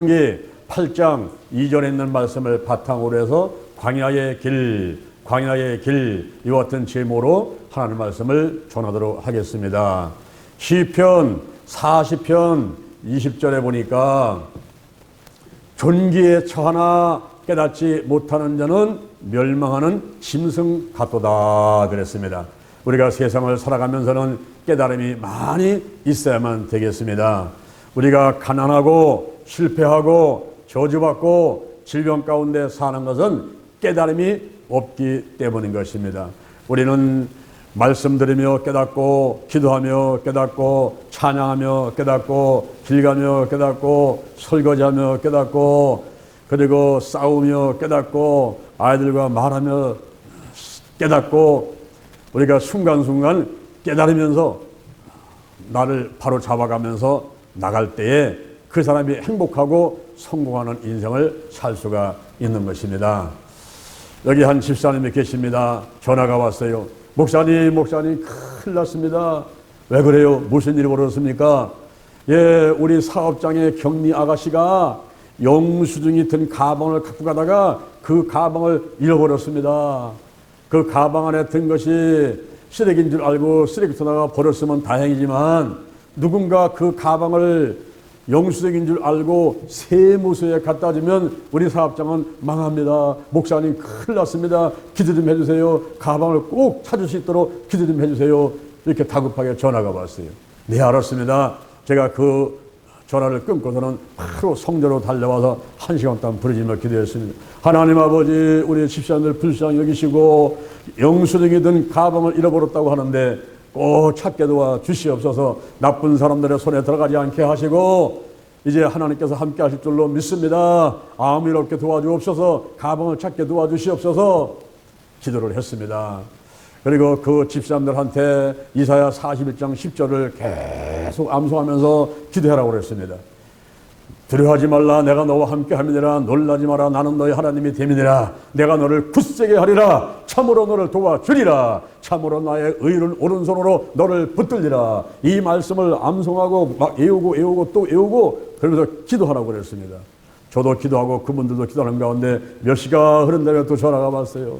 이 8장 2절에 있는 말씀을 바탕으로 해서 광야의 길 이와 같은 제목으로 하나님 말씀을 전하도록 하겠습니다. 시편 40편 20절에 보니까 존귀에 처하나 깨닫지 못하는 자는 멸망하는 짐승 같도다 그랬습니다. 우리가 세상을 살아가면서는 깨달음이 많이 있어야만 되겠습니다. 우리가 가난하고 실패하고 저주받고 질병 가운데 사는 것은 깨달음이 없기 때문인 것입니다. 우리는 말씀 들으며 깨닫고 기도하며 깨닫고 찬양하며 깨닫고 길가며 깨닫고 설거지하며 깨닫고 그리고 싸우며 깨닫고 아이들과 말하며 깨닫고 우리가 순간순간 깨달으면서 나를 바로 잡아가면서 나갈 때에 그 사람이 행복하고 성공하는 인생을 살 수가 있는 것입니다. 여기 한 집사님이 계십니다. 전화가 왔어요. 목사님 큰일 났습니다. 왜 그래요? 무슨 일이 벌어졌습니까? 예, 우리 사업장의 경리 아가씨가 영수증이 든 가방을 갖고 가다가 그 가방을 잃어버렸습니다. 그 가방 안에 든 것이 쓰레기인 줄 알고 쓰레기통에다가 버렸으면 다행이지만 누군가 그 가방을 영수증인 줄 알고 세무서에 갖다 주면 우리 사업장은 망합니다. 목사님 큰일 났습니다. 기도 좀 해주세요. 가방을 꼭 찾을 수 있도록 기도 좀 해주세요. 이렇게 다급하게 전화가 왔어요. 네, 알았습니다. 제가 그 전화를 끊고서는 바로 성전으로 달려와서 1시간 동안 부르짖으며 기도했습니다. 하나님 아버지, 우리 집사님들 불쌍히 여기시고 영수증이 든 가방을 잃어버렸다고 하는데 꼭 찾게 도와 주시옵소서. 나쁜 사람들의 손에 들어가지 않게 하시고 이제 하나님께서 함께 하실 줄로 믿습니다. 아무 일 없게 도와주옵소서. 가방을 찾게 도와주시옵소서. 기도를 했습니다. 그리고 그 집사람들한테 이사야 41장 10절을 계속 암송하면서 기도하라고 그랬습니다. 두려워하지 말라. 내가 너와 함께 함이니라. 놀라지 마라. 나는 너희 하나님이 됨이니라. 내가 너를 굳세게 하리라. 참으로 너를 도와주리라. 참으로 나의 의를 오른손으로 너를 붙들리라. 이 말씀을 암송하고 막 외우고 또 외우고 그러면서 기도하라고 그랬습니다. 저도 기도하고 그분들도 기도하는 가운데 몇 시간 흐른 다음에 또 전화가 왔어요.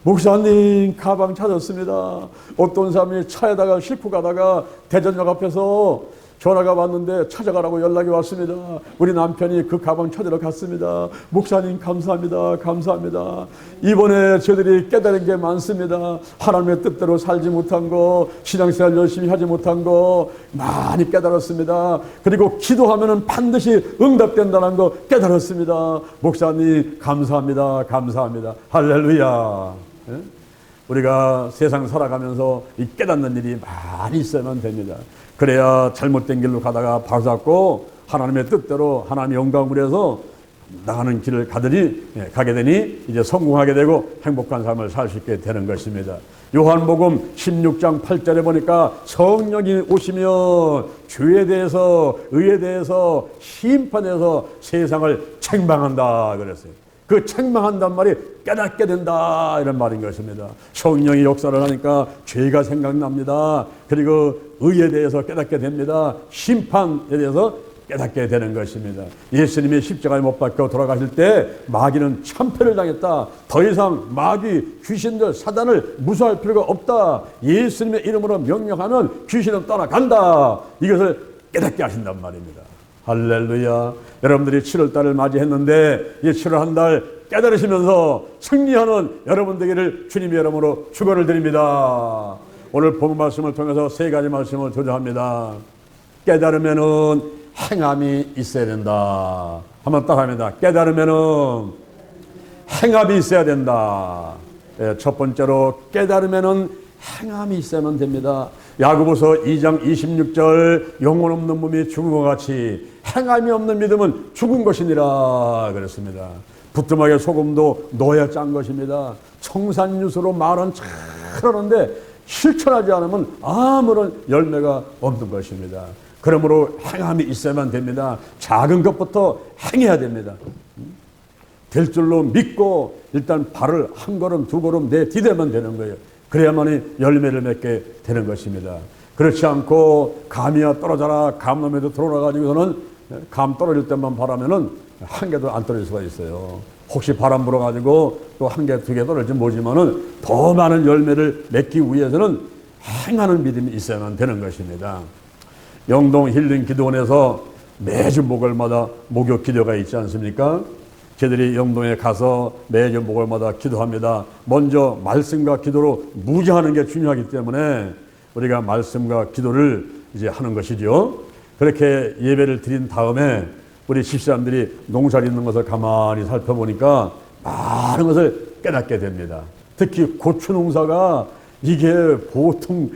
목사님, 가방 찾았습니다. 어떤 사람이 차에다가 싣고 가다가 대전역 앞에서 전화가 왔는데 찾아가라고 연락이 왔습니다. 우리 남편이 그 가방 찾으러 갔습니다. 목사님 감사합니다. 이번에 저들이 깨달은 게 많습니다. 하나님의 뜻대로 살지 못한 거, 신앙생활 열심히 하지 못한 거 많이 깨달았습니다. 그리고 기도하면 반드시 응답된다는 거 깨달았습니다. 목사님 감사합니다. 할렐루야. 우리가 세상 살아가면서 이 깨닫는 일이 많이 있어야만 됩니다. 그래야 잘못된 길로 가다가 바로 잡고 하나님의 뜻대로 하나님의 영광을 위해서 나가는 길을 가게 되니 이제 성공하게 되고 행복한 삶을 살 수 있게 되는 것입니다. 요한복음 16장 8절에 보니까 성령이 오시면 죄에 대해서 의에 대해서 심판해서 세상을 책망한다 그랬어요. 그 책망한단 말이 깨닫게 된다 이런 말인 것입니다. 성령이 역사를 하니까 죄가 생각납니다. 그리고 의에 대해서 깨닫게 됩니다. 심판에 대해서 깨닫게 되는 것입니다. 예수님이 십자가에 못 박혀 돌아가실 때 마귀는 참패를 당했다. 더 이상 마귀, 귀신들, 사단을 무서워할 필요가 없다. 예수님의 이름으로 명령하면 귀신은 떠나간다. 이것을 깨닫게 하신단 말입니다. 할렐루야. 여러분들이 7월달을 맞이했는데 이 7월 한 달 깨달으시면서 승리하는 여러분 되기를 주님의 이름으로 축원을 드립니다. 오늘 본 말씀을 통해서 3가지 말씀을 조정합니다. 깨달으면은 행함이 있어야 된다. 한번 딱 합니다. 깨달으면은 행함이 있어야 된다. 첫 번째로 깨달으면은 행함이 있어야만 됩니다. 야고보서 2장 26절 영혼 없는 몸이 죽은 것 같이 행함이 없는 믿음은 죽은 것이니라 그랬습니다. 부뚜막에 소금도 넣어야 짠 것입니다. 청산유수로 말은 잘하는데 실천하지 않으면 아무런 열매가 없는 것입니다. 그러므로 행함이 있어야만 됩니다. 작은 것부터 행해야 됩니다. 될 줄로 믿고 일단 발을 한 걸음 두 걸음 내디뎌면 되는 거예요. 그래야만이 열매를 맺게 되는 것입니다. 그렇지 않고 감이야 떨어져라 감놈에도 들어오라 가지고서는 감 떨어질 때만 바라면은 한 개도 안 떨어질 수가 있어요. 혹시 바람 불어가지고 또 한 개, 두 개 떨어지면 모지만은 더 많은 열매를 맺기 위해서는 행하는 믿음이 있어야만 되는 것입니다. 영동 힐링 기도원에서 매주 목요일마다 목요 기도가 있지 않습니까? 저희들이 영동에 가서 매주 목요일마다 기도합니다. 먼저 말씀과 기도로 무장하는 게 중요하기 때문에 우리가 말씀과 기도를 이제 하는 것이죠. 그렇게 예배를 드린 다음에 우리 집사람들이 농사를 짓는 것을 가만히 살펴보니까 많은 것을 깨닫게 됩니다. 특히 고추 농사가 이게 보통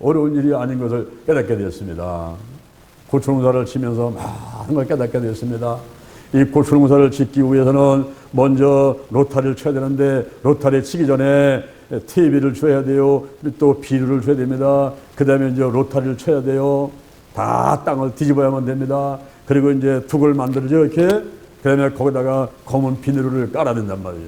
어려운 일이 아닌 것을 깨닫게 되었습니다. 고추 농사를 치면서 많은 걸 깨닫게 되었습니다. 이 고추 농사를 짓기 위해서는 먼저 로타리를 쳐야 되는데 로타리 치기 전에 TV를 줘야 돼요. 또 비료를 줘야 됩니다. 그 다음에 이제 로타리를 쳐야 돼요. 다 땅을 뒤집어야만 됩니다. 그리고 이제 둑을 만들죠, 이렇게. 그 다음에 거기다가 검은 비누를 깔아야 된단 말이에요.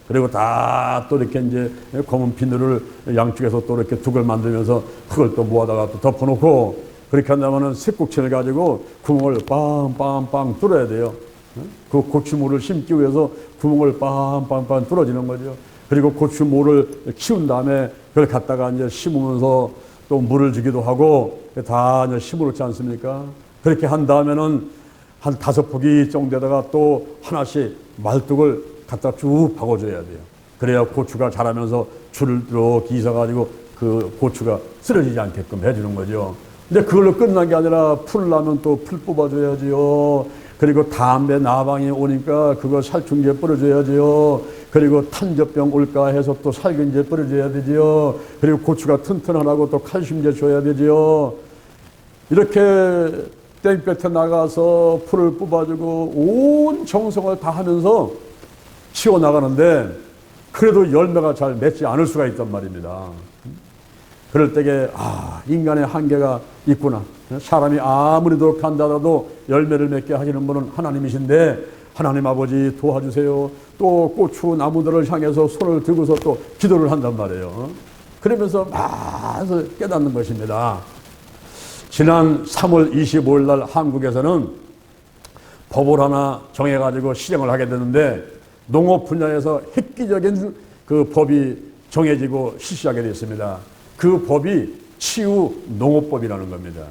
그리고 다 또 이렇게 이제 검은 비누를 양쪽에서 또 이렇게 둑을 만들면서 흙을 또 모아다가 또 덮어놓고 그렇게 한다면은 쇠국채를 가지고 구멍을 빵빵빵 뚫어야 돼요. 그 고추모를 심기 위해서 구멍을 빵빵빵 뚫어지는 거죠. 그리고 고추모를 키운 다음에 그걸 갖다가 이제 심으면서 또 물을 주기도 하고 다 이제 심어놓지 않습니까? 그렇게 한 다음에는 한 5포기 정도에다가 또 하나씩 말뚝을 갖다 쭉 박아줘야 돼요. 그래야 고추가 자라면서 줄을 이렇게 이어가지고 그 고추가 쓰러지지 않게끔 해주는 거죠. 근데 그걸로 끝난 게 아니라 풀 나면 또 풀 뽑아줘야지요. 그리고 담배 나방이 오니까 그거 살충제 뿌려줘야지요. 그리고 탄저병 올까 해서 또 살균제 뿌려줘야 되지요. 그리고 고추가 튼튼하라고 또 칼슘제 줘야 되지요. 이렇게 땡볕에 나가서 풀을 뽑아주고 온 정성을 다 하면서 치워나가는데 그래도 열매가 잘 맺지 않을 수가 있단 말입니다. 그럴 때에 인간의 한계가 있구나. 사람이 아무리 노력한다라도 열매를 맺게 하시는 분은 하나님이신데 하나님 아버지 도와주세요. 또 고추 나무들을 향해서 손을 들고서 또 기도를 한단 말이에요. 그러면서 많이 깨닫는 것입니다. 지난 3월 25일 날 한국에서는 법을 하나 정해가지고 실행을 하게 되는데 농업 분야에서 획기적인 그 법이 정해지고 실시하게 됐습니다. 그 법이 치유농업법이라는 겁니다.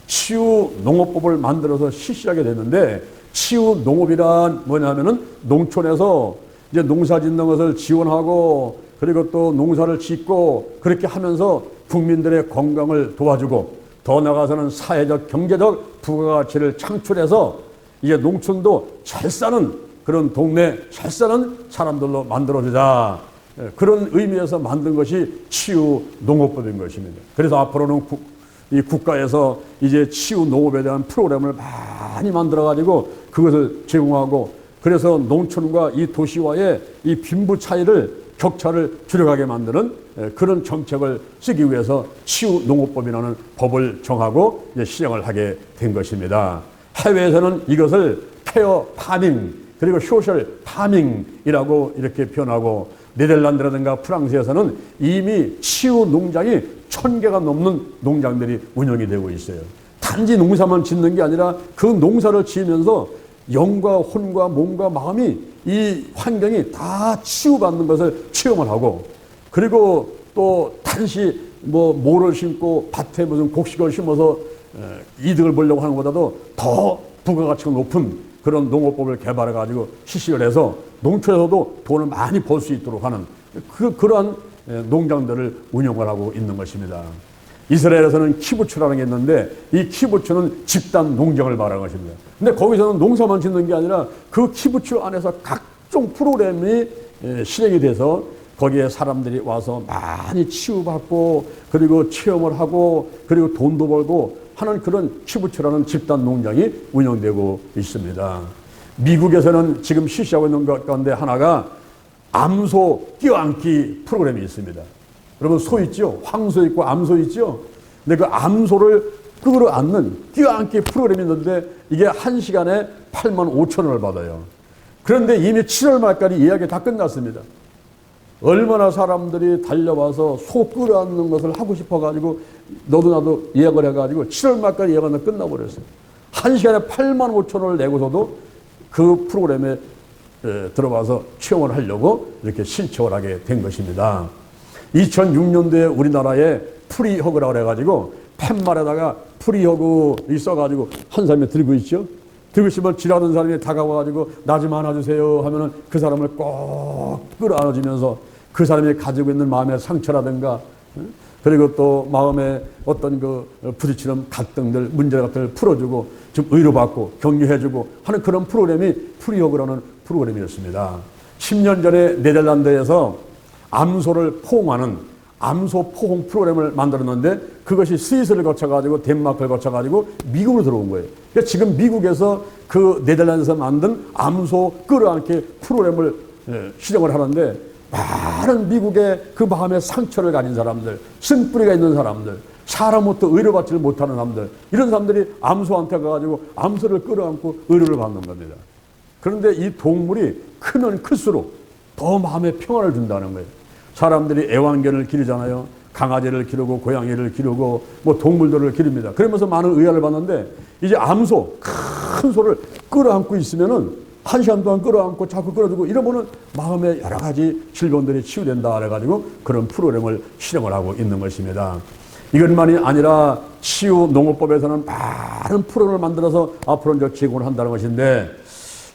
치유농업법을 만들어서 실시하게 됐는데 치유농업이란 뭐냐면은 농촌에서 이제 농사 짓는 것을 지원하고 그리고 또 농사를 짓고 그렇게 하면서 국민들의 건강을 도와주고 더 나아가서는 사회적 경제적 부가가치를 창출해서 이제 농촌도 잘 사는 그런 동네 잘 사는 사람들로 만들어주자. 그런 의미에서 만든 것이 치유농업법인 것입니다. 그래서 앞으로는 이 국가에서 이제 치유농업에 대한 프로그램을 많이 만들어가지고 그것을 제공하고 그래서 농촌과 이 도시와의 이 빈부 차이를 격차를 줄여가게 만드는 그런 정책을 쓰기 위해서 치유농업법이라는 법을 정하고 이제 시행을 하게 된 것입니다. 해외에서는 이것을 페어 파밍 그리고 소셜 파밍이라고 이렇게 표현하고 네덜란드라든가 프랑스에서는 이미 치유 농장이 1000개가 넘는 농장들이 운영이 되고 있어요. 단지 농사만 짓는 게 아니라 그 농사를 지으면서 영과 혼과 몸과 마음이 이 환경이 다 치유받는 것을 체험을 하고 그리고 또 단지 모를 심고 밭에 무슨 곡식을 심어서 이득을 보려고 하는 것보다도 더 부가가치가 높은 그런 농업법을 개발해 가지고 실시를 해서 농촌에서도 돈을 많이 벌 수 있도록 하는 그러한 농장들을 운영을 하고 있는 것입니다. 이스라엘에서는 키부츠라는 게 있는데 이 키부츠는 집단 농장을 말하는 것입니다. 근데 거기서는 농사만 짓는 게 아니라 그 키부츠 안에서 각종 프로그램이 실행이 돼서 거기에 사람들이 와서 많이 치유받고 그리고 체험을 하고 그리고 돈도 벌고 하는 그런 키부츠라는 집단 농장이 운영되고 있습니다. 미국에서는 지금 실시하고 있는 것 가운데 하나가 암소 껴안기 프로그램이 있습니다. 여러분 소 있죠? 황소 있고 암소 있죠? 근데 그 암소를 끌어안는 껴안기 프로그램이 있는데 이게 1시간에 85,000원을 받아요. 그런데 이미 7월 말까지 예약이 다 끝났습니다. 얼마나 사람들이 달려와서 소 끌어안는 것을 하고 싶어가지고 너도 나도 예약을 해가지고 7월 말까지 예약은 끝나버렸어요. 1시간에 8만 5천 원을 내고서도 그 프로그램에 들어가서 체험을 하려고 이렇게 신청을 하게 된 것입니다. 2006년도에 우리나라에 프리허그라고 그래가지고 팻말에다가 프리허그 있어가지고 한 사람이 들고 있죠. 들고 있으면 지나가는 사람이 다가와가지고 나 좀 안아주세요 하면은 그 사람을 꼭 끌어안아주면서 그 사람이 가지고 있는 마음의 상처라든가 그리고 또 마음에 어떤 그 부딪히는 갈등들, 문제 같은 걸 풀어주고 좀 위로받고 격려해주고 하는 그런 프로그램이 프리허그라는 프로그램이었습니다. 10년 전에 네덜란드에서 암소를 포옹하는 암소 포옹 프로그램을 만들었는데 그것이 스위스를 거쳐가지고 덴마크를 거쳐가지고 미국으로 들어온 거예요. 그러니까 지금 미국에서 그 네덜란드에서 만든 암소 끌어안기 프로그램을 시정을 하는데 많은 미국의 그 마음의 상처를 가진 사람들, 쓴뿌리가 있는 사람들, 사람부터 의료받지를 못하는 사람들, 이런 사람들이 암소한테 가가지고 암소를 끌어안고 의료를 받는 겁니다. 그런데 이 동물이 크면 클수록 더 마음의 평안을 준다는 거예요. 사람들이 애완견을 기르잖아요. 강아지를 기르고 고양이를 기르고 뭐 동물들을 기릅니다. 그러면서 많은 의아를 받는데 이제 암소, 큰 소를 끌어안고 있으면은 1시간 동안 끌어안고 자꾸 끌어주고 이러면은 마음의 여러 가지 질병들이 치유된다 그래가지고 그런 프로그램을 실행을 하고 있는 것입니다. 이것만이 아니라 치유 농업법에서는 많은 프로그램을 만들어서 앞으로 이제 제공을 한다는 것인데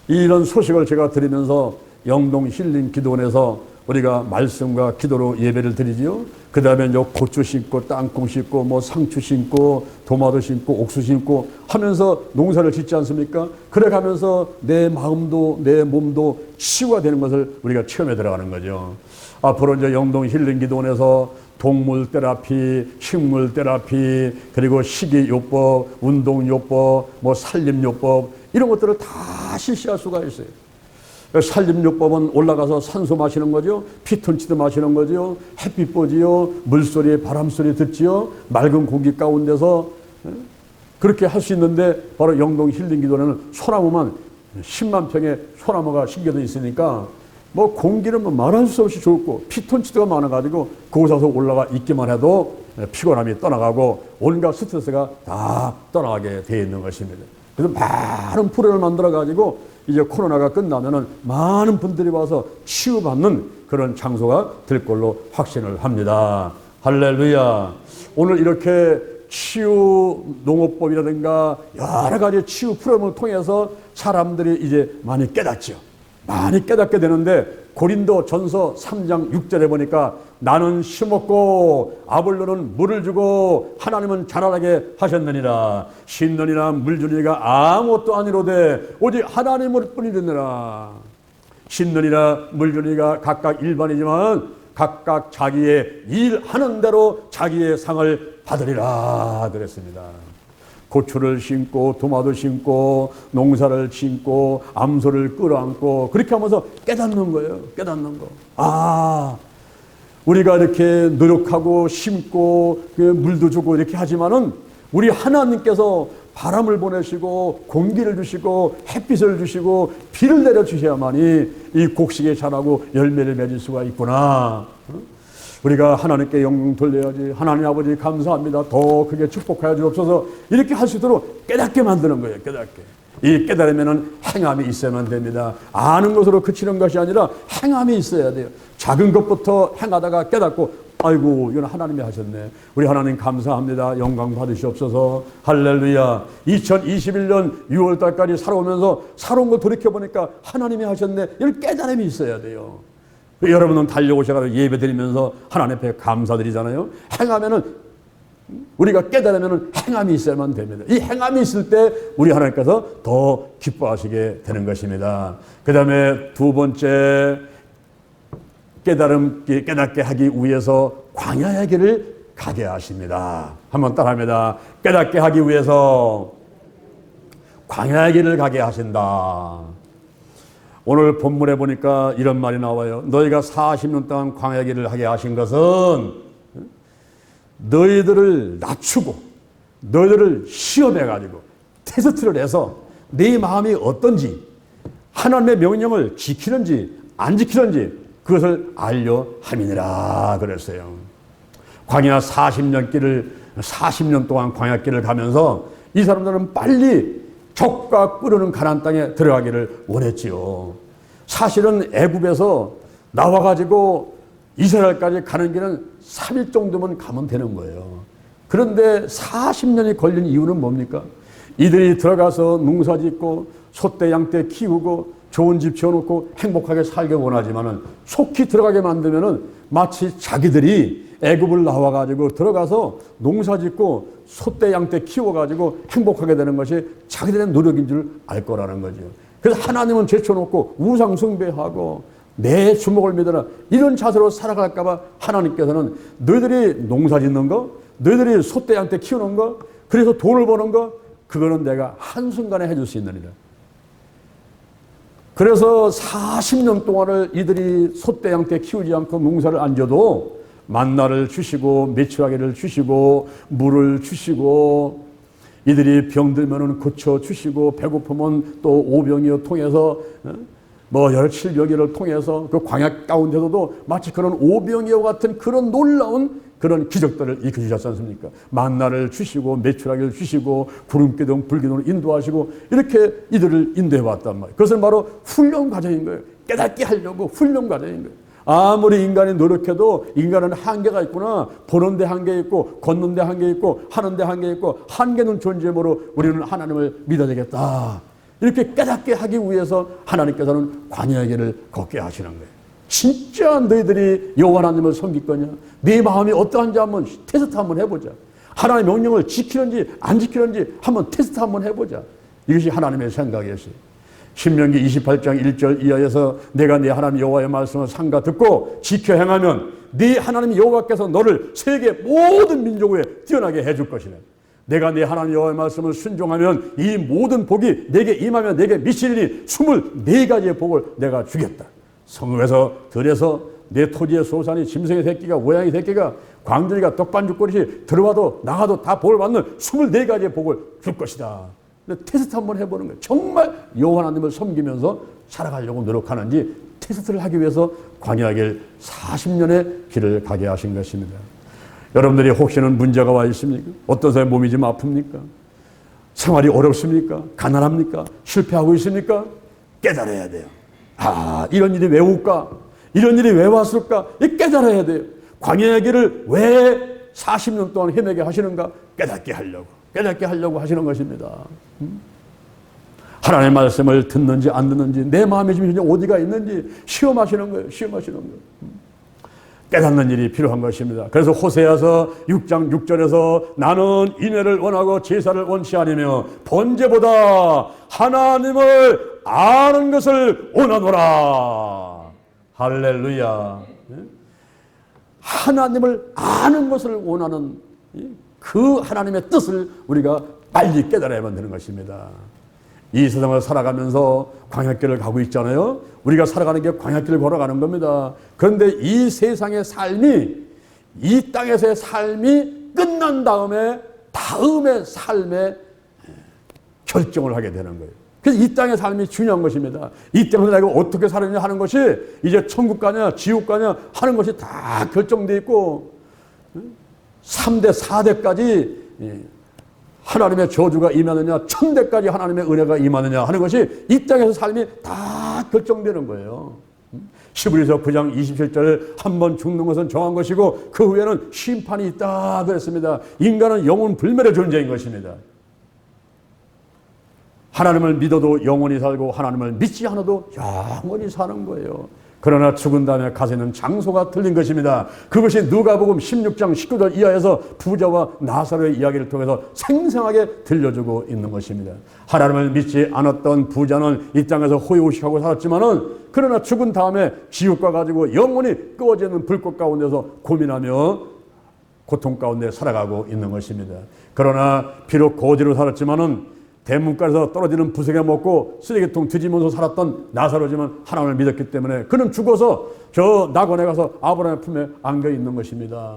이런 소식을 제가 들으면서 영동 힐링 기도원에서 우리가 말씀과 기도로 예배를 드리지요. 그 다음에 이제 고추 심고 땅콩 심고 뭐 상추 심고 도마도 심고 옥수 심고 하면서 농사를 짓지 않습니까? 그래 가면서 내 마음도 내 몸도 치유가 되는 것을 우리가 체험해 들어가는 거죠. 앞으로 이제 영동 힐링 기도원에서 동물 테라피, 식물 테라피, 그리고 식이요법, 운동요법, 뭐 살림요법 이런 것들을 다 실시할 수가 있어요. 살림요법은 올라가서 산소 마시는 거죠. 피톤치드 마시는 거죠. 햇빛 보지요. 물소리, 바람소리 듣지요. 맑은 공기 가운데서 그렇게 할 수 있는데 바로 영동 힐링 기도는 소나무만 10만 평의 소나무가 심겨져 있으니까 뭐 공기는 뭐 말할 수 없이 좋고 피톤치드가 많아가지고 그곳에 올라가 있기만 해도 피곤함이 떠나가고 온갖 스트레스가 다 떠나가게 되어 있는 것입니다. 그래서 많은 프로를 만들어가지고 이제 코로나가 끝나면은 많은 분들이 와서 치유받는 그런 장소가 될 걸로 확신을 합니다. 할렐루야. 오늘 이렇게 치유 농업법이라든가 여러 가지 치유 프로그램을 통해서 사람들이 이제 많이 깨닫죠. 많이 깨닫게 되는데 고린도 전서 3장 6절에 보니까 나는 심었고 아볼로는 물을 주고 하나님은 자라나게 하셨느니라. 심느니라 물 주니가 아무것도 아니로되 오직 하나님을 뿐이느니라. 심느니라 물 주니가 각각 일반이지만 각각 자기의 일하는 대로 자기의 상을 받으리라 그랬습니다. 고추를 심고 도마도 심고 농사를 심고 암소를 끌어안고 그렇게 하면서 깨닫는 거예요. 깨닫는 거. 아, 우리가 이렇게 노력하고 심고 물도 주고 이렇게 하지만은 우리 하나님께서 바람을 보내시고 공기를 주시고 햇빛을 주시고 비를 내려주셔야만이 이 곡식이 자라고 열매를 맺을 수가 있구나. 우리가 하나님께 영광 돌려야지. 하나님 아버지 감사합니다. 더 크게 축복하여 주옵소서. 이렇게 할 수 있도록 깨닫게 만드는 거예요. 깨닫게. 이 깨달으면은 행함이 있어야만 됩니다. 아는 것으로 그치는 것이 아니라 행함이 있어야 돼요. 작은 것부터 행하다가 깨닫고 아이고 이건 하나님이 하셨네. 우리 하나님 감사합니다. 영광 받으시옵소서. 할렐루야. 2021년 6월 달까지 살아오면서 살아온 거 돌이켜보니까 하나님이 하셨네. 이런 깨달음이 있어야 돼요. 여러분은 달려오셔서 예배 드리면서 하나님 앞에 감사드리잖아요. 행하면은 우리가 깨달으면은 행함이 있어야만 됩니다. 이 행함이 있을 때 우리 하나님께서 더 기뻐하시게 되는 것입니다. 그 다음에 두 번째 깨닫게 하기 위해서 광야의 길을 가게 하십니다. 한번 따라합니다. 깨닫게 하기 위해서 광야의 길을 가게 하신다. 오늘 본문에 보니까 이런 말이 나와요. 너희가 40년 동안 광야의 길을 하게 하신 것은 너희들을 낮추고 너희들을 시험해가지고 테스트를 해서 네 마음이 어떤지 하나님의 명령을 지키는지 안 지키는지 그것을 알려 함이니라 그랬어요. 광야 40년 동안 광야 길을 가면서 이 사람들은 빨리 족과 끓는 가나안 땅에 들어가기를 원했지요. 사실은 애굽에서 나와가지고 이스라엘까지 가는 길은 3일 정도면 가면 되는 거예요. 그런데 40년이 걸린 이유는 뭡니까? 이들이 들어가서 농사 짓고 소떼 양떼 키우고 좋은 집 지어놓고 행복하게 살게 원하지만은 속히 들어가게 만들면은 마치 자기들이 애굽을 나와가지고 들어가서 농사 짓고 소떼 양떼 키워가지고 행복하게 되는 것이 자기들의 노력인 줄 알 거라는 거죠. 그래서 하나님은 제쳐놓고 우상 숭배하고 내 주먹을 믿어라 이런 자세로 살아갈까봐 하나님께서는 너희들이 농사 짓는 거, 너희들이 소떼 양떼 키우는 거, 그래서 돈을 버는 거, 그거는 내가 한순간에 해줄 수 있느니라. 그래서 40년 동안을 이들이 소떼 양떼 키우지 않고 농사를 안 져도 만나를 주시고 메추라기를 주시고 물을 주시고 이들이 병들면은 고쳐 주시고 배고프면 또 오병이어 통해서 뭐 열칠병이를 통해서 그 광야 가운데서도 마치 그런 오병이어 같은 그런 놀라운 그런 기적들을 일으켜 주셨지 않습니까? 만나를 주시고 메추라기를 주시고 구름기둥 불기둥을 인도하시고 이렇게 이들을 인도해 왔단 말이에요. 그것은 바로 훈련 과정인 거예요. 깨닫게 하려고 훈련 과정인 거예요. 아무리 인간이 노력해도 인간은 한계가 있구나. 보는 데 한계 있고 걷는 데 한계 있고 하는 데 한계 있고 한계는 존재므로 우리는 하나님을 믿어야 되겠다. 이렇게 깨닫게 하기 위해서 하나님께서는 광야의 길을 걷게 하시는 거예요. 진짜 너희들이 여호와 하나님을 섬길 거냐? 네 마음이 어떠한지 한번 테스트 한번 해보자. 하나님의 명령을 지키는지 안 지키는지 한번 테스트 한번 해보자. 이것이 하나님의 생각이었어요. 신명기 28장 1절 이하에서 내가 네 하나님 여호와의 말씀을 삼가 듣고 지켜 행하면 네 하나님 여호와께서 너를 세계 모든 민족 위에 뛰어나게 해줄 것이네. 내가 네 하나님 여호와의 말씀을 순종하면 이 모든 복이 내게 임하면 내게 미치리니 24가지의 복을 내가 주겠다. 성읍에서 들에서 내 토지의 소산이 짐승의 새끼가 고양이 새끼가 광둥이가 떡반죽거리시 들어와도 나가도 다 복을 받는 24가지의 복을 줄 것이다. 테스트 한번 해보는 거예요. 정말 여호와 하나님을 섬기면서 살아가려고 노력하는지 테스트를 하기 위해서 광야의 길 40년의 길을 가게 하신 것입니다. 여러분들이 혹시는 문제가 와 있습니까? 어떠세요? 몸이 좀 아픕니까? 생활이 어렵습니까? 가난합니까? 실패하고 있습니까? 깨달아야 돼요. 아, 이런 일이 왜 올까? 이런 일이 왜 왔을까? 깨달아야 돼요. 광야의 길을 왜 40년 동안 헤매게 하시는가? 깨닫게 하려고 하시는 것입니다. 하나님의 말씀을 듣는지 안 듣는지 내 마음에 지금 어디가 있는지 시험하시는 거예요. 깨닫는 일이 필요한 것입니다. 그래서 호세아서 6장 6절에서 나는 인애를 원하고 제사를 원치 아니며 번제보다 하나님을 아는 것을 원하노라. 할렐루야. 하나님을 아는 것을 원하는 그 하나님의 뜻을 우리가 빨리 깨달아야만 되는 것입니다. 이 세상을 살아가면서 광야길을 가고 있잖아요. 우리가 살아가는 게 광야길을 걸어가는 겁니다. 그런데 이 세상의 삶이, 이 땅에서의 삶이 끝난 다음의 삶에 결정을 하게 되는 거예요. 그래서 이 땅의 삶이 중요한 것입니다. 이 땅에서 내가 어떻게 살았냐 하는 것이 이제 천국 가냐 지옥 가냐 하는 것이 다 결정되어 있고 3대 4대까지 하나님의 저주가 임하느냐 1000대까지 하나님의 은혜가 임하느냐 하는 것이 이 땅에서 삶이 다 결정되는 거예요. 히브리서 9장 27절 한번 죽는 것은 정한 것이고 그 후에는 심판이 있다 그랬습니다. 인간은 영혼 불멸의 존재인 것입니다. 하나님을 믿어도 영원히 살고 하나님을 믿지 않아도 영원히 사는 거예요. 그러나 죽은 다음에 가시는 장소가 틀린 것입니다. 그것이 누가복음 16장 19절 이하에서 부자와 나사로의 이야기를 통해서 생생하게 들려주고 있는 것입니다. 하나님을 믿지 않았던 부자는 이 땅에서 호의호식하고 살았지만은 그러나 죽은 다음에 지옥과 가지고 영원히 꺼지는 불꽃 가운데서 고민하며 고통 가운데 살아가고 있는 것입니다. 그러나 비록 거지로 살았지만은 대문가에서 떨어지는 부석에 먹고 쓰레기통 뒤지면서 살았던 나사로지만 하나님을 믿었기 때문에 그는 죽어서 저 낙원에 가서 아브라함의 품에 안겨 있는 것입니다.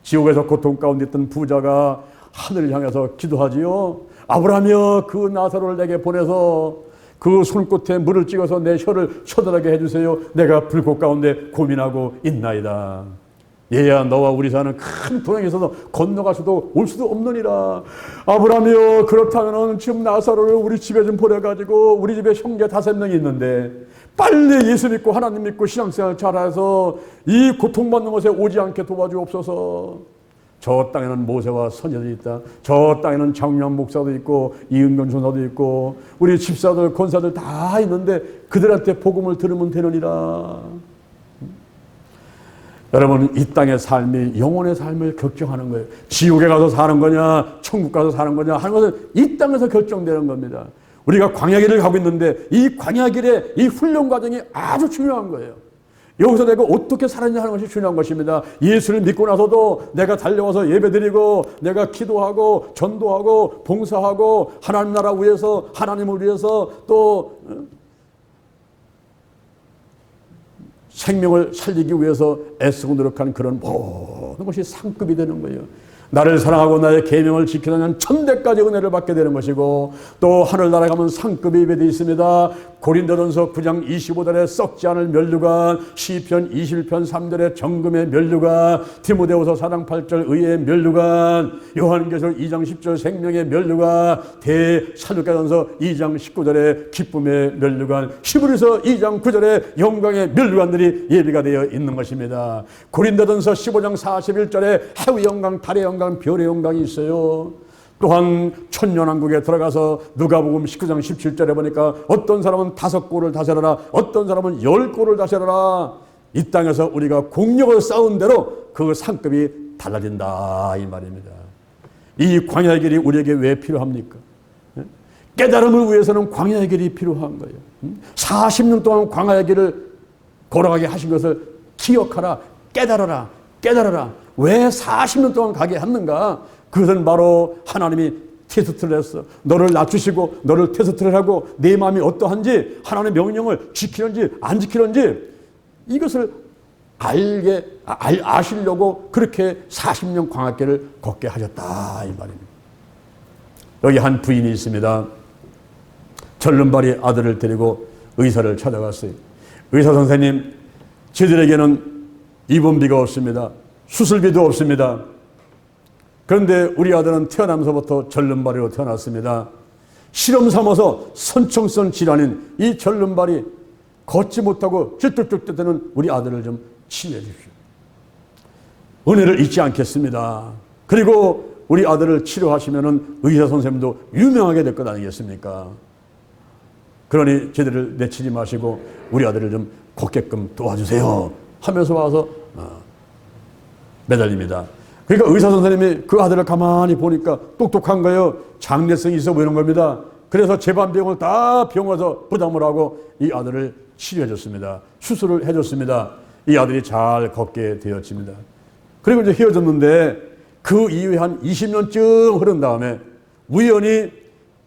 지옥에서 고통 가운데 있던 부자가 하늘을 향해서 기도하지요. 아브라함이여 그 나사로를 내게 보내서 그 손끝에 물을 찍어서 내 혀를 쳐들하게 해주세요. 내가 불꽃 가운데 고민하고 있나이다. 얘야 너와 우리 사는 큰 도량에 있어서 건너갈 수도 올 수도 없느니라. 아브라함이여, 그렇다면 지금 나사로를 우리 집에 좀 보내가지고, 우리 집에 형제 5명이 있는데 빨리 예수 믿고 하나님 믿고 신앙생활 잘해서 이 고통받는 것에 오지 않게 도와주옵소서. 저 땅에는 모세와 선지자들이 있다. 저 땅에는 장유한 목사도 있고 이은경 전사도 있고 우리 집사들 권사들 다 있는데 그들한테 복음을 들으면 되느니라. 여러분, 이 땅의 삶이 영혼의 삶을 결정하는 거예요. 지옥에 가서 사는 거냐 천국 가서 사는 거냐 하는 것은 이 땅에서 결정되는 겁니다. 우리가 광야길을 가고 있는데 이 광야길의 이 훈련 과정이 아주 중요한 거예요. 여기서 내가 어떻게 살았냐 하는 것이 중요한 것입니다. 예수를 믿고 나서도 내가 달려와서 예배드리고 내가 기도하고 전도하고 봉사하고 하나님 나라 위해서 하나님을 위해서 또 생명을 살리기 위해서 애쓰고 노력하는 그런 모든 것이 상급이 되는 거예요. 나를 사랑하고 나의 계명을 지키는 천대까지 은혜를 받게 되는 것이고, 또 하늘나라 가면 상급이 예배되어 있습니다. 고린도전서 9장 25절에 썩지 않을 면류관, 시편 21편 3절에 정금의 면류관, 디모데후서 4장 8절 의의 면류관, 요한계시록 2장 10절 생명의 면류관, 대살루가전서 2장 19절에 기쁨의 면류관, 히브리서 2장 9절에 영광의 면류관들이 예비가 되어 있는 것입니다. 고린도전서 15장 41절에 해의 영광, 달의 영광, 별의 영광이 있어요. 또한 천년왕국에 들어가서 누가복음 19장 17절에 보니까 어떤 사람은 5골을 다스려라, 어떤 사람은 10골을 다스려라. 이 땅에서 우리가 공력을 쌓은 대로 그 상급이 달라진다 이 말입니다. 이 광야의 길이 우리에게 왜 필요합니까? 깨달음을 위해서는 광야의 길이 필요한 거예요. 40년 동안 광야의 길을 걸어가게 하신 것을 기억하라, 깨달아라, 깨달아라. 왜 40년 동안 가게 했는가? 그것은 바로 하나님이 테스트를 했어. 너를 낮추시고 너를 테스트를 하고 내 마음이 어떠한지, 하나님의 명령을 지키는지 안 지키는지 이것을 아시려고 그렇게 40년 광야길을 걷게 하셨다 이 말입니다. 여기 한 부인이 있습니다. 절름발이 아들을 데리고 의사를 찾아갔어요. 의사 선생님, 저들에게는 입원비가 없습니다. 수술비도 없습니다. 그런데 우리 아들은 태어나면서부터 절름발이로 태어났습니다. 실험 삼아서 선천성 질환인 이 절름발이 걷지 못하고 쭈뚝쭈뚝 되는 우리 아들을 좀 치료해 주십시오. 은혜를 잊지 않겠습니다. 그리고 우리 아들을 치료하시면은 의사 선생님도 유명하게 될 것 아니겠습니까? 그러니 저들을 내치지 마시고 우리 아들을 좀 걷게끔 도와주세요 하면서 와서 매달립니다. 그러니까 의사 선생님이 그 아들을 가만히 보니까 똑똑한 거예요. 장래성이 있어 보이는 겁니다. 그래서 재반 비용을 다 병원에서 부담을 하고 이 아들을 치료해 줬습니다. 수술을 해 줬습니다. 이 아들이 잘 걷게 되었습니다. 그리고 이제 헤어졌는데 그 이후에 한 20년쯤 흐른 다음에 우연히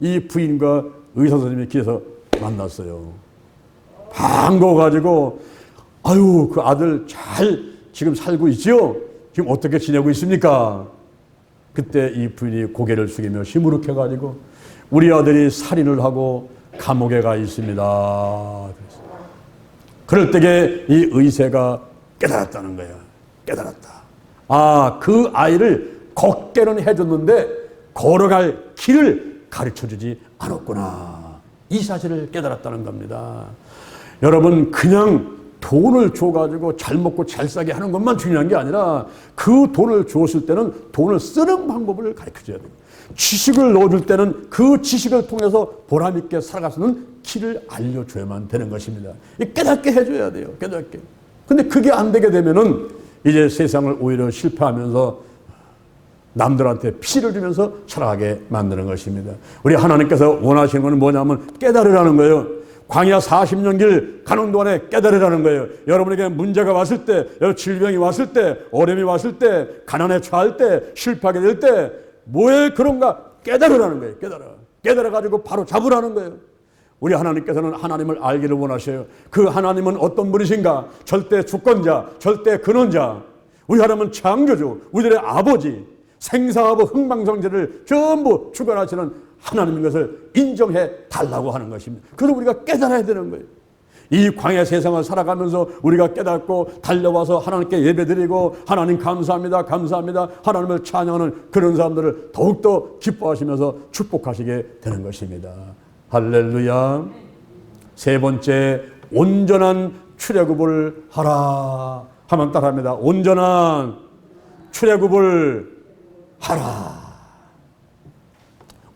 이 부인과 의사 선생님이 길에서 만났어요. 반가워가지고 아유, 그 아들 잘 지금 살고 있죠? 지금 어떻게 지내고 있습니까? 그때 이 부인이 고개를 숙이며 시무룩해가지고 우리 아들이 살인을 하고 감옥에 가 있습니다. 그럴 때에 이 의사가 깨달았다는 거예요. 깨달았다. 아, 그 아이를 걷게는 해줬는데 걸어갈 길을 가르쳐주지 않았구나. 이 사실을 깨달았다는 겁니다. 여러분, 그냥 돈을 줘가지고 잘 먹고 잘 싸게 하는 것만 중요한 게 아니라 그 돈을 줬을 때는 돈을 쓰는 방법을 가르쳐줘야 돼요. 지식을 넣어줄 때는 그 지식을 통해서 보람있게 살아갈 수 있는 길을 알려줘야만 되는 것입니다. 깨닫게 해줘야 돼요. 깨닫게. 근데 그게 안 되게 되면은 이제 세상을 오히려 실패하면서 남들한테 피를 주면서 살아가게 만드는 것입니다. 우리 하나님께서 원하시는 건 뭐냐면 깨달으라는 거예요. 광야 40년 길 가는 동안에 깨달으라는 거예요. 여러분에게 문제가 왔을 때, 질병이 왔을 때, 어려움이 왔을 때, 가난에 처할 때, 실패하게 될 때 뭐에 그런가 깨달으라는 거예요. 깨달아가지고 바로 잡으라는 거예요. 우리 하나님께서는 하나님을 알기를 원하셔요. 그 하나님은 어떤 분이신가? 절대 주권자, 절대 근원자. 우리 하나님은 창조주, 우리들의 아버지, 생사하고 흥망성쇠를 전부 주관하시는 하나님인 것을 인정해 달라고 하는 것입니다. 그래서 우리가 깨달아야 되는 거예요. 이 광야 세상을 살아가면서 우리가 깨닫고 달려와서 하나님께 예배드리고 하나님 감사합니다, 감사합니다, 하나님을 찬양하는 그런 사람들을 더욱더 기뻐하시면서 축복하시게 되는 것입니다. 할렐루야. 세 번째, 온전한 출애굽을 하라 하면 따라합니다. 온전한 출애굽을 하라.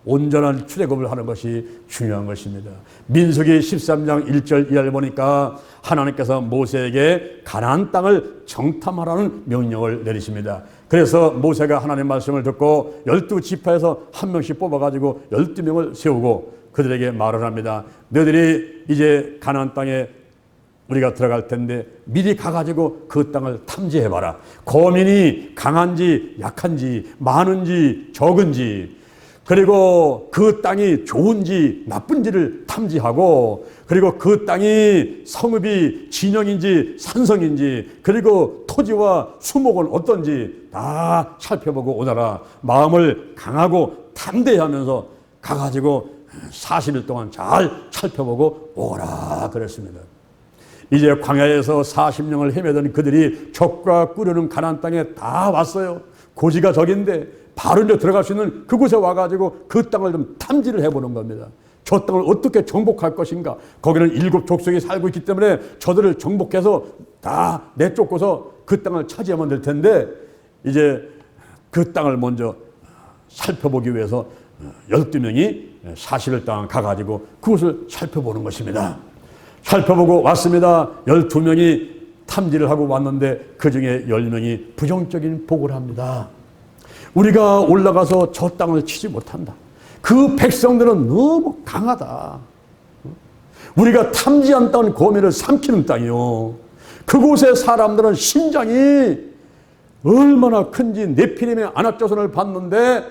온전한 출애굽을 하는 것이 중요한 것입니다. 민수기 13장 1절 이하를 보니까 하나님께서 모세에게 가나안 땅을 정탐하라는 명령을 내리십니다. 그래서 모세가 하나님 말씀을 듣고 12지파에서 한 명씩 뽑아가지고 12명을 세우고 그들에게 말을 합니다. 너희들이 이제 가나안 땅에 우리가 들어갈 텐데 미리 가가지고 그 땅을 탐지해봐라. 거민이 강한지 약한지 많은지 적은지, 그리고 그 땅이 좋은지 나쁜지를 탐지하고, 그리고 그 땅이 성읍이 진영인지 산성인지, 그리고 토지와 수목은 어떤지 다 살펴보고 오너라. 마음을 강하고 담대하면서 가가지고 40일 동안 잘 살펴보고 오라 그랬습니다. 이제 광야에서 40년을 헤매던 그들이 적과 꾸려는 가나안 땅에 다 왔어요. 고지가 적인데 바로 이제 들어갈 수 있는 그곳에 와가지고 그 땅을 좀 탐지를 해보는 겁니다. 저 땅을 어떻게 정복할 것인가. 거기는 7 족속이 살고 있기 때문에 저들을 정복해서 다 내쫓고서 그 땅을 차지하면 될 텐데, 이제 그 땅을 먼저 살펴보기 위해서 12명이 40일 동안 가가지고 그곳을 살펴보는 것입니다. 살펴보고 왔습니다. 12명이 탐지를 하고 왔는데 그 중에 10명이 부정적인 보고를 합니다. 우리가 올라가서 저 땅을 치지 못한다. 그 백성들은 너무 강하다. 우리가 탐지한 땅은 거민을 삼키는 땅이요. 그곳의 사람들은 심장이 얼마나 큰지 네피림의 아낙조선을 봤는데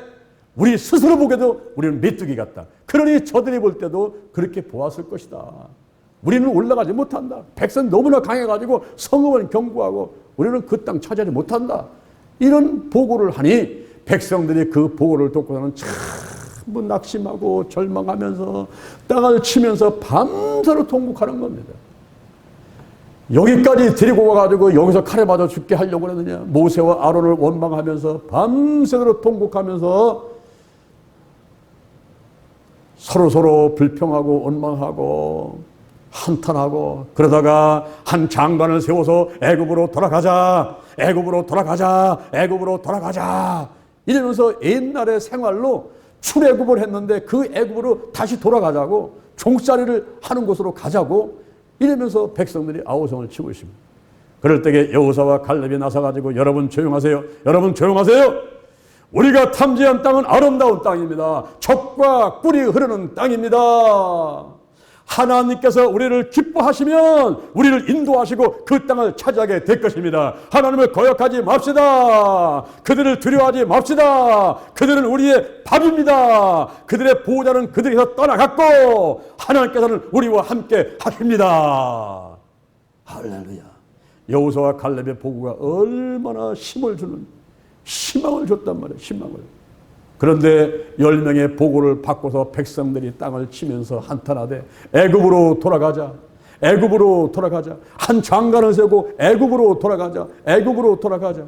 우리 스스로 보게도 우리는 메뚜기 같다. 그러니 저들이 볼 때도 그렇게 보았을 것이다. 우리는 올라가지 못한다. 백성 너무나 강해가지고 성읍은 견고하고 우리는 그 땅 차지하지 못한다. 이런 보고를 하니 백성들이 그 보고를 듣고서는 전부 낙심하고 절망하면서 땅을 치면서 밤새로 통곡하는 겁니다. 여기까지 데리고 와가지고 여기서 칼에 맞아 죽게 하려고 그러느냐. 모세와 아론을 원망하면서 밤새도록 통곡하면서 서로 불평하고 원망하고 한탄하고, 그러다가 한 장관을 세워서 애굽으로 돌아가자, 애굽으로 돌아가자, 애굽으로 돌아가자 이러면서 옛날의 생활로 출애굽을 했는데 그 애굽으로 다시 돌아가자고, 종살이를 하는 곳으로 가자고 이러면서 백성들이 아우성을 치고 있습니다. 그럴 때에 여호수아와 갈렙이 나서가지고 여러분 조용하세요. 여러분 조용하세요. 우리가 탐지한 땅은 아름다운 땅입니다. 젖과 꿀이 흐르는 땅입니다. 하나님께서 우리를 기뻐하시면 우리를 인도하시고 그 땅을 차지하게 될 것입니다. 하나님을 거역하지 맙시다. 그들을 두려워하지 맙시다. 그들은 우리의 밥입니다. 그들의 보호자는 그들에게서 떠나갔고 하나님께서는 우리와 함께 하십니다. 할렐루야. 여호수아와 갈렙의 보고가 얼마나 힘을 주는, 희망을 줬단 말이에요. 희망을. 그런데 10명의 보고를 받고서 백성들이 땅을 치면서 한탄하되 애굽으로 돌아가자, 애굽으로 돌아가자. 한 장관을 세우고 애굽으로 돌아가자, 애굽으로 돌아가자.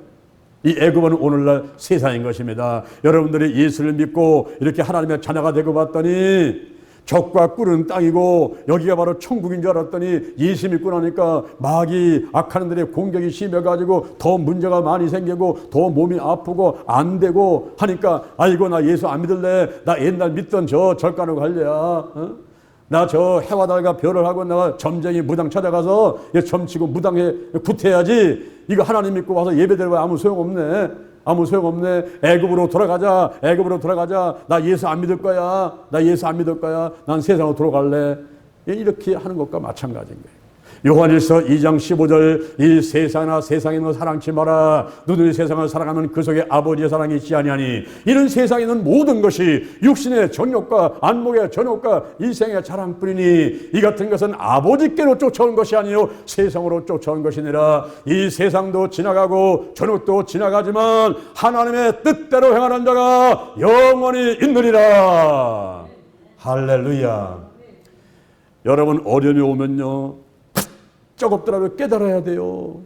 이 애굽은 오늘날 세상인 것입니다. 여러분들이 예수를 믿고 이렇게 하나님의 자녀가 되고 봤더니 적과 꿀은 땅이고 여기가 바로 천국인 줄 알았더니 예수 믿고 나니까 마귀 악한 들의 공격이 심해가지고 더 문제가 많이 생기고 더 몸이 아프고 안 되고 하니까 아이고 나 예수 안 믿을래. 나 옛날 믿던 저 절간으로 갈래야. 어? 나 저 해와 달과 별을 하고 내가 점쟁이 무당 찾아가서 점치고 무당에 구태야지. 이거 하나님 믿고 와서 예배드리면 아무 소용없네. 아무 소용없네. 애굽으로 돌아가자. 애굽으로 돌아가자. 나 예수 안 믿을 거야. 나 예수 안 믿을 거야. 난 세상으로 돌아갈래. 이렇게 하는 것과 마찬가지인 거예요. 요한일서 2장 15절 이 세상이나 세상에 있는 사랑치 마라. 너희들이 세상을 살아가면 그 속에 아버지의 사랑이 있지 아니하니 이런 세상에 있는 모든 것이 육신의 정욕과 안목의 정욕과 이생의 자랑뿐이니 이 같은 것은 아버지께로 쫓아온 것이 아니요 세상으로 쫓아온 것이니라. 이 세상도 지나가고 정욕도 지나가지만 하나님의 뜻대로 행하는 자가 영원히 있느니라. 할렐루야. 여러분 어려움이 오면요 바짝 없더라도 깨달아야 돼요.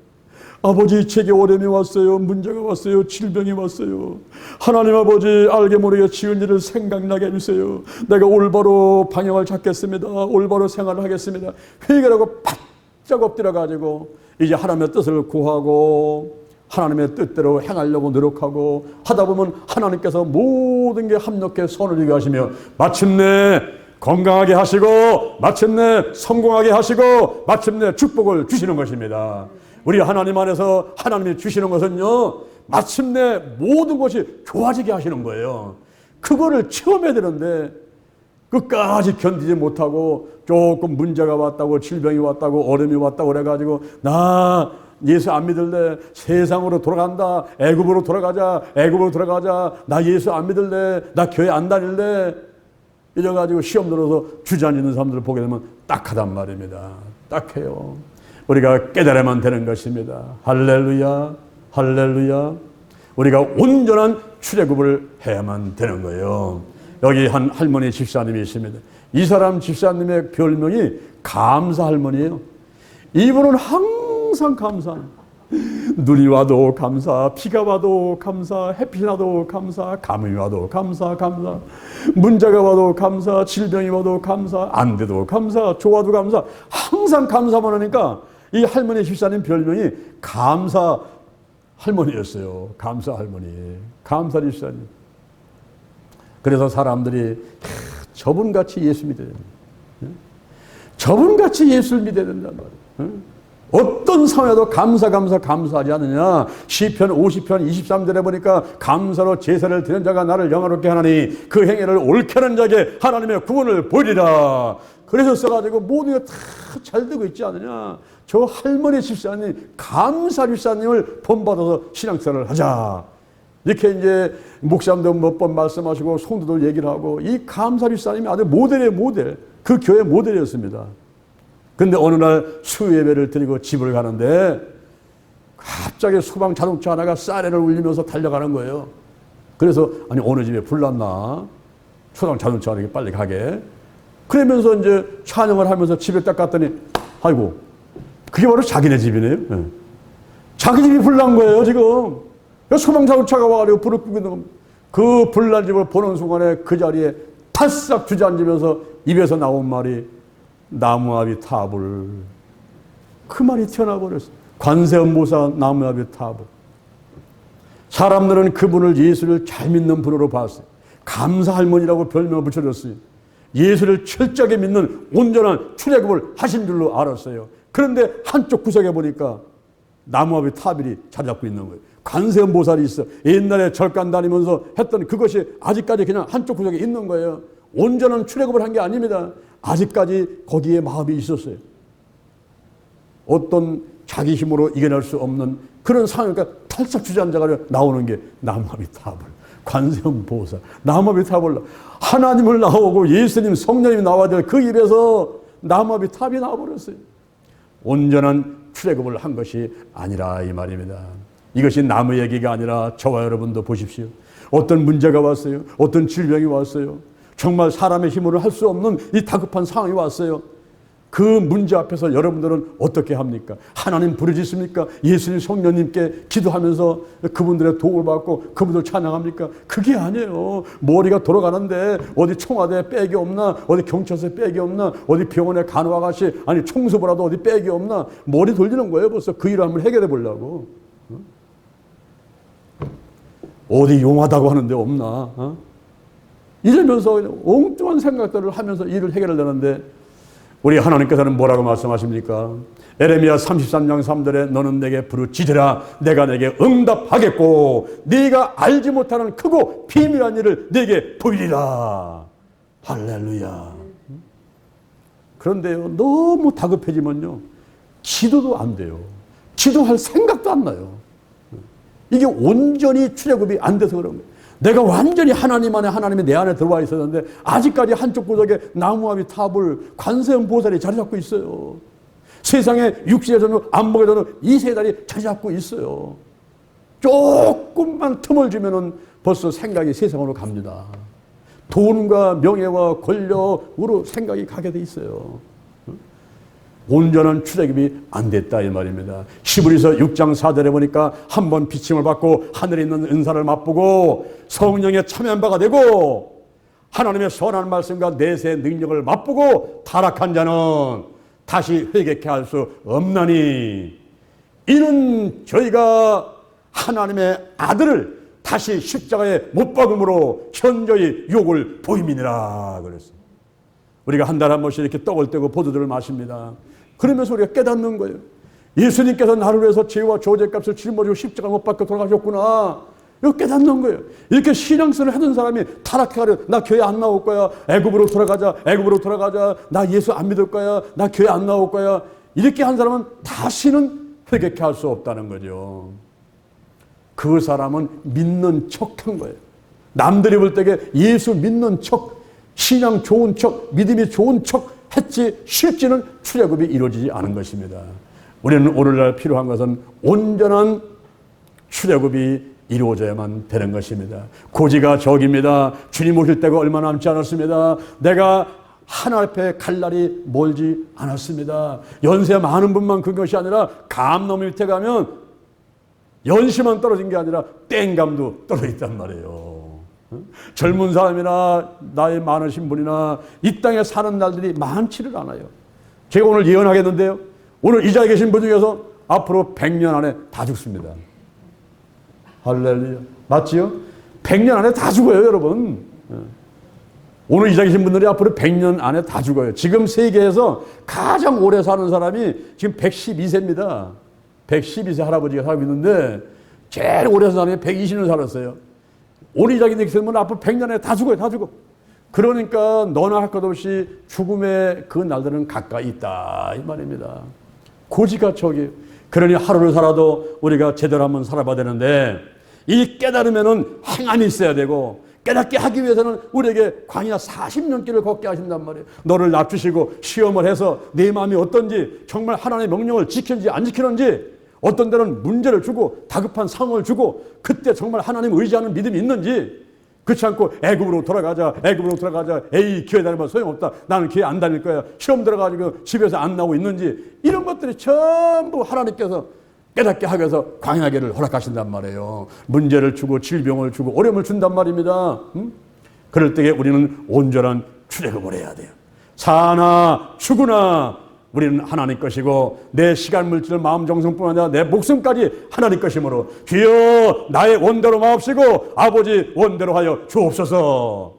아버지, 제게 어려움이 왔어요. 문제가 왔어요. 질병이 왔어요. 하나님 아버지, 알게 모르게 지은 일을 생각나게 해주세요. 내가 올바로 방향을 잡겠습니다. 올바로 생활을 하겠습니다. 회개하고 바짝 엎드려가지고 이제 하나님의 뜻을 구하고 하나님의 뜻대로 행하려고 노력하고 하다 보면 하나님께서 모든 게 합력해 선을 이루게 하시며 마침내 건강하게 하시고 마침내 성공하게 하시고 마침내 축복을 주시는 것입니다. 우리 하나님 안에서 하나님이 주시는 것은요, 마침내 모든 것이 좋아지게 하시는 거예요. 그거를 체험해야 되는데 끝까지 견디지 못하고 조금 문제가 왔다고, 질병이 왔다고, 어려움이 왔다고 그래가지고 나 예수 안 믿을래, 세상으로 돌아간다, 애굽으로 돌아가자, 애굽으로 돌아가자, 나 예수 안 믿을래, 나 교회 안 다닐래, 이래가지고 시험 들어서 주저앉는 있는 사람들을 보게 되면 딱하단 말입니다. 딱해요. 우리가 깨달아야만 되는 것입니다. 할렐루야, 할렐루야. 우리가 온전한 출애굽을 해야만 되는 거예요. 여기 한 할머니 집사님이 있습니다. 이 사람 집사님의 별명이 감사 할머니예요. 이분은 항상 감사. 눈이 와도 감사, 비가 와도 감사, 햇빛이 와도 감사, 감염이 와도 감사, 감사, 문제가 와도 감사, 질병이 와도 감사, 안 돼도 감사, 좋아도 감사, 항상 감사만 하니까 이 할머니 집사님 별명이 감사 할머니였어요. 감사 할머니, 감사 집사님. 그래서 사람들이 저분같이 예수 믿어야 된다. 저분같이 예수를 믿어야 된단 말이에요. 어떤 상황에도 감사하지 않느냐. 시편 50편 23절에 보니까 감사로 제사를 드리는 자가 나를 영화롭게 하나니 그 행위를 옳게 하는 자에게 하나님의 구원을 보이리라. 그래서 써가지고 모든 게 다 잘 되고 있지 않느냐. 저 할머니 집사님, 감사 집사님을 본받아서 신앙생활을 하자. 이렇게 이제 목사님도 몇 번 말씀하시고 성도들 얘기를 하고, 이 감사 집사님이 아주 모델이에요, 모델. 그 교회 모델이었습니다. 근데 어느 날 수요예배를 드리고 집을 가는데 갑자기 소방 자동차 하나가 사이렌을 울리면서 달려가는 거예요. 그래서 아니 어느 집에 불났나? 소방 자동차 하나 빨리 가게. 그러면서 이제 찬양을 하면서 집에 딱 갔더니 아이고 그게 바로 자기네 집이네요. 네. 자기 집이 불난 거예요 지금. 소방 자동차가 와가지고 불을 끄고 있는 겁니다. 그 불난 집을 보는 순간에 그 자리에 탈싹 주저앉으면서 입에서 나온 말이 나무아비 타불. 그 말이 튀어나와버렸어요. 관세음보사 나무아비 타불. 사람들은 그분을, 예수를 잘 믿는 분으로 봤어요. 감사 할머니라고 별명을 붙여줬어요. 예수를 철저하게 믿는 온전한 출애굽을 하신 줄로 알았어요. 그런데 한쪽 구석에 보니까 나무아비 타불이 자리 잡고 있는 거예요. 관세음보살이 있어. 옛날에 절간 다니면서 했던 그것이 아직까지 그냥 한쪽 구석에 있는 거예요. 온전한 출애굽을 한 게 아닙니다. 아직까지 거기에 마음이 있었어요. 어떤 자기 힘으로 이겨낼 수 없는 그런 상황이니까 탈sak 주저앉아가 나오는 게 나무아비 타불, 관세음 보살, 나무아비 타불. 하나님을 나오고 예수님, 성령님이 나와야 될 그 입에서 나무아비 탑이 나와버렸어요. 온전한 출애굽을 한 것이 아니라 이 말입니다. 이것이 남의 얘기가 아니라 저와 여러분도 보십시오. 어떤 문제가 왔어요. 어떤 질병이 왔어요. 정말 사람의 힘으로 할 수 없는 이 다급한 상황이 왔어요. 그 문제 앞에서 여러분들은 어떻게 합니까? 하나님 부르짖습니까? 예수님, 성령님께 기도하면서 그분들의 도움을 받고 그분들 찬양합니까? 그게 아니에요. 머리가 돌아가는데 어디 청와대에 백이 없나? 어디 경찰서에 백이 없나? 어디 병원에 간호아가씨, 아니 청소부라도 어디 백이 없나? 머리 돌리는 거예요. 벌써 그 일을 한번 해결해 보려고. 어디 용하다고 하는데 없나? 이러면서 엉뚱한 생각들을 하면서 일을 해결하려는데 우리 하나님께서는 뭐라고 말씀하십니까? 에레미야 33장 3절에 너는 내게 부르짖으라 내가 내게 응답하겠고 네가 알지 못하는 크고 비밀한 일을 네게 보이리라. 할렐루야. 그런데요, 너무 다급해지면요 기도도 안 돼요. 기도할 생각도 안 나요. 이게 온전히 출애굽이 안 돼서 그런 거예요. 내가 완전히 하나님 안에, 하나님이 내 안에 들어와 있었는데 아직까지 한쪽 구석에 나무아비 타불, 관세음 보살이 자리 잡고 있어요. 세상에 육신에서는 안목에서는 이 세 달이 자리 잡고 있어요. 조금만 틈을 주면은 벌써 생각이 세상으로 갑니다. 돈과 명예와 권력으로 생각이 가게 돼 있어요. 온전한 출애굽이 안 됐다 이 말입니다. 히브리서 6장 4절에 보니까 한 번 비침을 받고 하늘에 있는 은사를 맛보고 성령에 참여한 바가 되고 하나님의 선한 말씀과 내세의 능력을 맛보고 타락한 자는 다시 회개케 할 수 없나니 이는 저희가 하나님의 아들을 다시 십자가에 못 박음으로 현저히 욕을 보임이니라 그랬어요. 우리가 한 달에 한 번씩 이렇게 떡을 떼고 포도주를 마십니다. 그러면서 우리가 깨닫는 거예요. 예수님께서 나를 위해서 죄와 저주값을 짊어지고 십자가 못 박혀 돌아가셨구나. 이거 깨닫는 거예요. 이렇게 신앙생활을 하던 사람이 타락해가려 나 교회 안 나올 거야. 애굽으로 돌아가자. 애굽으로 돌아가자. 나 예수 안 믿을 거야. 나 교회 안 나올 거야. 이렇게 한 사람은 다시는 회개케 할 수 없다는 거죠. 그 사람은 믿는 척한 거예요. 남들이 볼 때에 예수 믿는 척, 신앙 좋은 척, 믿음이 좋은 척 했지 실제는 출애굽이 이루어지지 않은 것입니다. 우리는 오늘날 필요한 것은 온전한 출애굽이 이루어져야만 되는 것입니다. 고지가 적입니다. 주님 오실 때가 얼마 남지 않았습니다. 내가 하나님 앞에 갈 날이 멀지 않았습니다. 연세 많은 분만 그것이 아니라 감나무 밑에 가면 연시만 떨어진 게 아니라 땡감도 떨어져 있단 말이에요. 젊은 사람이나 나이 많으신 분이나 이 땅에 사는 날들이 많지를 않아요. 제가 오늘 예언하겠는데요. 오늘 이 자리에 계신 분 중에서 앞으로 100년 안에 다 죽습니다. 할렐루야. 맞지요? 100년 안에 다 죽어요, 여러분. 오늘 이 자리에 계신 분들이 앞으로 100년 안에 다 죽어요. 지금 세계에서 가장 오래 사는 사람이 지금 112세입니다. 112세 할아버지가 살고 있는데 제일 오래 사는 사람이 120년 살았어요. 오늘 이 자리에 계신 분은 앞으로 100년 안에 다 죽어요. 다 죽어. 그러니까 너나 할 것 없이 죽음의 그 날들은 가까이 있다 이 말입니다. 고지가 저기. 그러니 하루를 살아도 우리가 제대로 한번 살아봐야 되는데 이 깨달으면은 행함이 있어야 되고 깨닫게 하기 위해서는 우리에게 광야 40년 길을 걷게 하신단 말이에요. 너를 낮추시고 시험을 해서 내 마음이 어떤지 정말 하나님의 명령을 지키는지 안 지키는지 어떤 때는 문제를 주고 다급한 상황을 주고 그때 정말 하나님 의지하는 믿음이 있는지 그렇지 않고 애굽으로 돌아가자 애굽으로 돌아가자 에이 교회 다니면 소용없다 나는 교회 안 다닐 거야 시험 들어가지고 집에서 안 나오고 있는지 이런 것들이 전부 하나님께서 깨닫게 하기 위해서 광야길을 허락하신단 말이에요. 문제를 주고 질병을 주고 어려움을 준단 말입니다. 그럴 때에 우리는 온전한 출애굽을 해야 돼요. 사나 죽으나 우리는 하나님 것이고 내 시간 물질 마음 정성뿐만 아니라 내 목숨까지 하나님 것이므로 주여 나의 원대로 마옵시고 아버지 원대로 하여 주옵소서.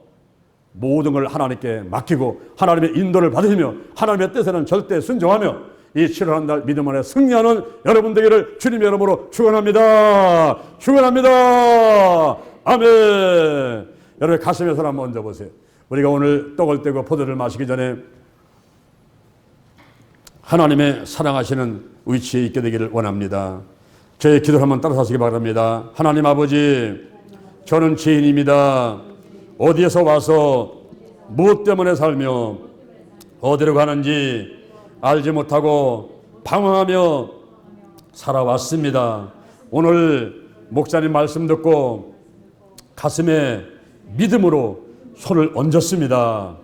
모든 걸 하나님께 맡기고 하나님의 인도를 받으시며 하나님의 뜻에는 절대 순종하며 이 7월 한 달 믿음 안에 승리하는 여러분 되기를 주님의 이름으로 축원합니다. 축원합니다. 아멘. 여러분 가슴에 손 한번 얹어 보세요. 우리가 오늘 떡을 떼고 포도를 마시기 전에 하나님의 사랑하시는 위치에 있게 되기를 원합니다. 저의 기도를 한번 따라서 하시기 바랍니다. 하나님 아버지, 저는 죄인입니다. 어디에서 와서 무엇 때문에 살며 어디로 가는지 알지 못하고 방황하며 살아왔습니다. 오늘 목사님 말씀 듣고 가슴에 믿음으로 손을 얹었습니다.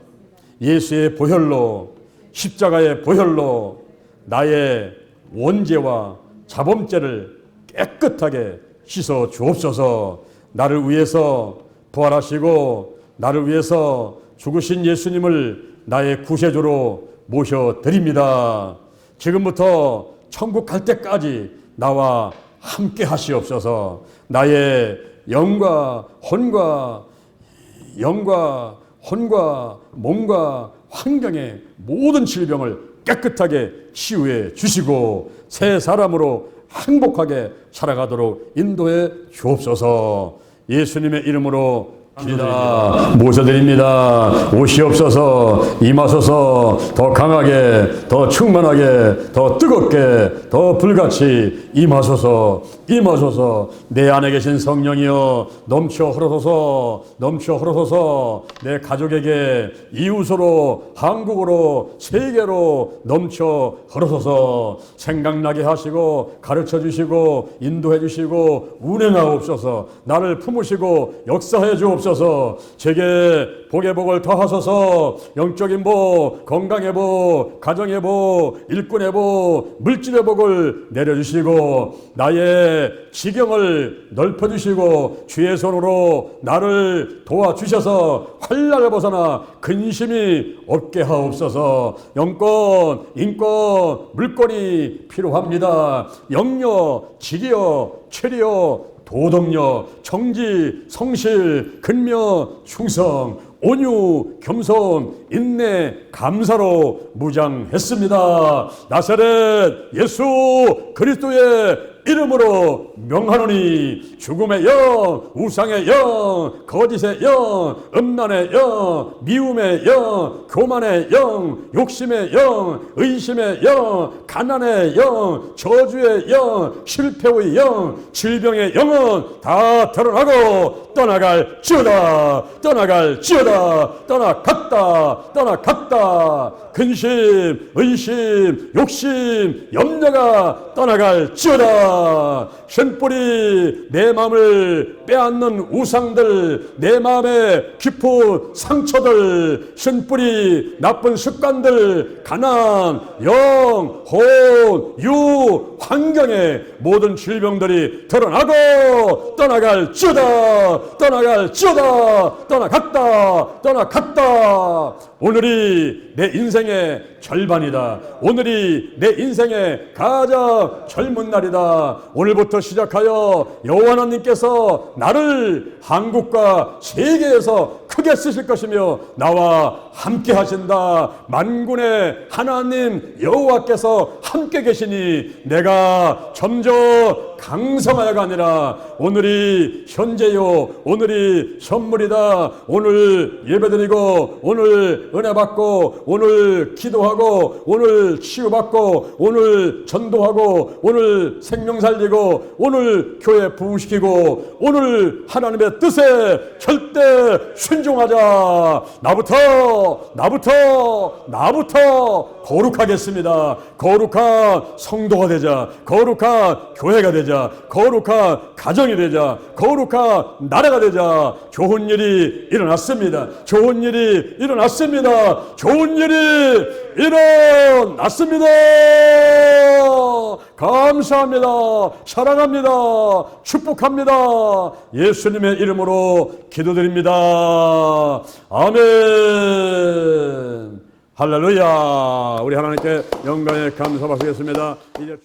예수의 보혈로 십자가의 보혈로 나의 원죄와 자범죄를 깨끗하게 씻어 주옵소서. 나를 위해서 부활하시고 나를 위해서 죽으신 예수님을 나의 구세주로 모셔드립니다. 지금부터 천국 갈 때까지 나와 함께 하시옵소서. 나의 영과 혼과 몸과 환경의 모든 질병을 깨끗하게 치유해 주시고 새 사람으로 행복하게 살아가도록 인도해 주옵소서. 예수님의 이름으로 기도드립니다. 모셔드립니다. 오시옵소서. 임하소서. 더 강하게, 더 충만하게, 더 뜨겁게, 더 불같이 임하소서. 임하소서. 내 안에 계신 성령이여 넘쳐 흐르소서. 넘쳐 흐르소서. 내 가족에게 이웃으로 한국으로 세계로 넘쳐 흐르소서. 생각나게 하시고 가르쳐 주시고 인도해 주시고 운행하옵소서. 나를 품으시고 역사해 주옵소서. 주옵소서. 제게 복의 복을 더하소서. 영적인 복, 건강의 복, 가정의 복, 일꾼의 복, 물질의 복을 내려주시고 나의 지경을 넓혀주시고 주의 손으로 나를 도와주셔서 환난을 벗어나 근심이 없게 하옵소서. 영권, 인권, 물권이 필요합니다. 영여, 지리여, 체리여, 도덕력, 정지, 성실, 근면, 충성, 온유, 겸손, 인내, 감사로 무장했습니다. 나사렛 예수 그리스도의 이름으로 명하노니 죽음의 영, 우상의 영, 거짓의 영, 음란의 영, 미움의 영, 교만의 영, 욕심의 영, 의심의 영, 가난의 영, 저주의 영, 실패의 영, 질병의 영은 다 드러나고 떠나갈지어다. 떠나갈지어다. 떠나갔다. 근심, 의심, 욕심, 염려가 떠나갈지어다. 신뿌리 내 마음을 빼앗는 우상들, 내 마음의 깊은 상처들, 신뿌리 나쁜 습관들, 가난, 영, 혼, 유, 환경의 모든 질병들이 드러나고 떠나갈지어다. 떠나갔다. 오늘이 내 인생의 절반이다. 오늘이 내 인생의 가장 젊은 날이다. 오늘부터 시작하여 여호와 하나님께서 나를 한국과 세계에서 크게 쓰실 것이며 나와 함께 하신다. 만군의 하나님 여호와께서 함께 계시니 내가 점점 강성하여가 아니라 오늘이 현재요, 오늘이 선물이다. 오늘 예배드리고 오늘 은혜 받고 오늘 기도하고 오늘 치유받고 오늘 전도하고 오늘 생명 살리고 오늘 교회 부흥시키고 오늘 하나님의 뜻에 절대 순종하자. 나부터 거룩하겠습니다. 거룩한 성도가 되자. 거룩한 교회가 되자. 거룩한 가정이 되자. 거룩한 나라가 되자. 좋은 일이 일어났습니다. 좋은 일이 일어났습니다. 좋은 일이 일어났습니다. 감사합니다. 사랑합니다. 축복합니다. 예수님의 이름으로 기도드립니다. 아멘. 할렐루야. 우리 하나님께 영광에 감사 받겠습니다. 이제